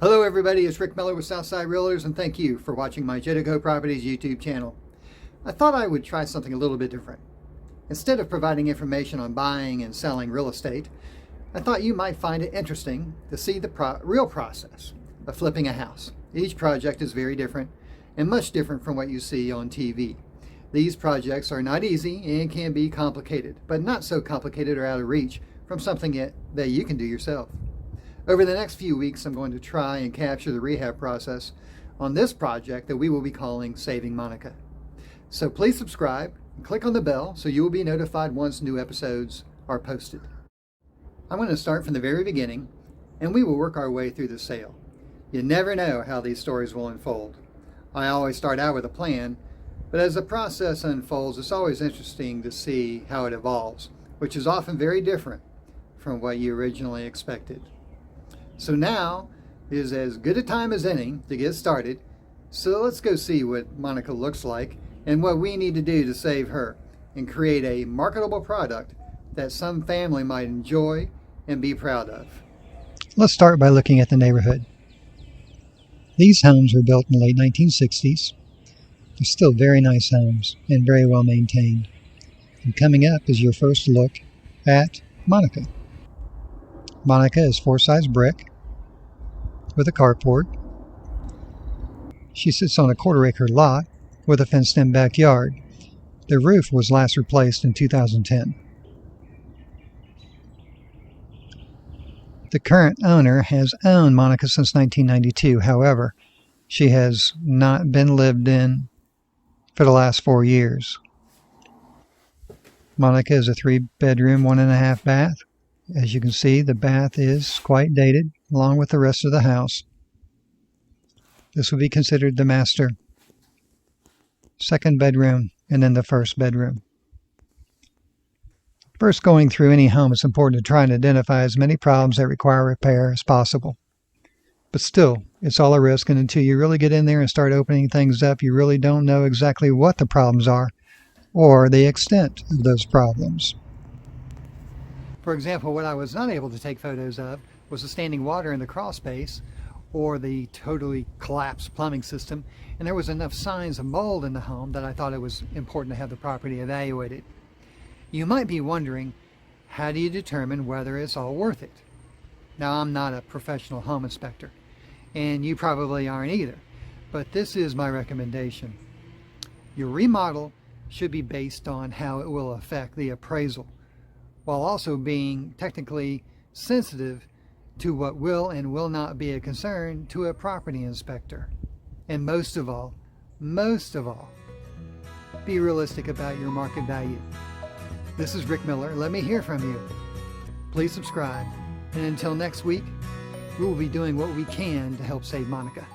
Hello everybody, it's Rick Miller with Southside Realtors, and thank you for watching my Jodeco Properties YouTube channel. I thought I would try something a little bit different. Instead of providing information on buying and selling real estate, I thought you might find it interesting to see the real process of flipping a house. Each project is very different and much different from what you see on TV. These projects are not easy and can be complicated, but not so complicated or out of reach from something that you can do yourself. Over the next few weeks, I'm going to try and capture the rehab process on this project that we will be calling Saving Monica. So please subscribe and click on the bell so you will be notified once new episodes are posted. I'm going to start from the very beginning and we will work our way through the sale. You never know how these stories will unfold. I always start out with a plan, but as the process unfolds, it's always interesting to see how it evolves, which is often very different from what you originally expected. So now is as good a time as any to get started. So let's go see what Monica looks like and what we need to do to save her and create a marketable product that some family might enjoy and be proud of. Let's start by looking at the neighborhood. These homes were built in the late 1960s. They're still very nice homes and very well maintained. And coming up is your first look at Monica. Monica is 4-size brick with a carport. She sits on a 1/4-acre lot with a fenced-in backyard. The roof was last replaced in 2010. The current owner has owned Monica since 1992. However, she has not been lived in for the last 4 years. Monica is a 3-bedroom, 1.5 bath. As you can see, the bath is quite dated, along with the rest of the house. This would be considered the master, second bedroom, and then the first bedroom. First, going through any home, it's important to try and identify as many problems that require repair as possible. But still, it's all a risk, and until you really get in there and start opening things up, you really don't know exactly what the problems are or the extent of those problems. For example, what I was not able to take photos of was the standing water in the crawl space or the totally collapsed plumbing system, and there was enough signs of mold in the home that I thought it was important to have the property evaluated. You might be wondering, how do you determine whether it's all worth it? Now, I'm not a professional home inspector, and you probably aren't either, but this is my recommendation. Your remodel should be based on how it will affect the appraisal, while also being technically sensitive to what will and will not be a concern to a property inspector. And most of all, be realistic about your market value. This is Rick Miller. Let me hear from you. Please subscribe. And until next week, we will be doing what we can to help save Monica.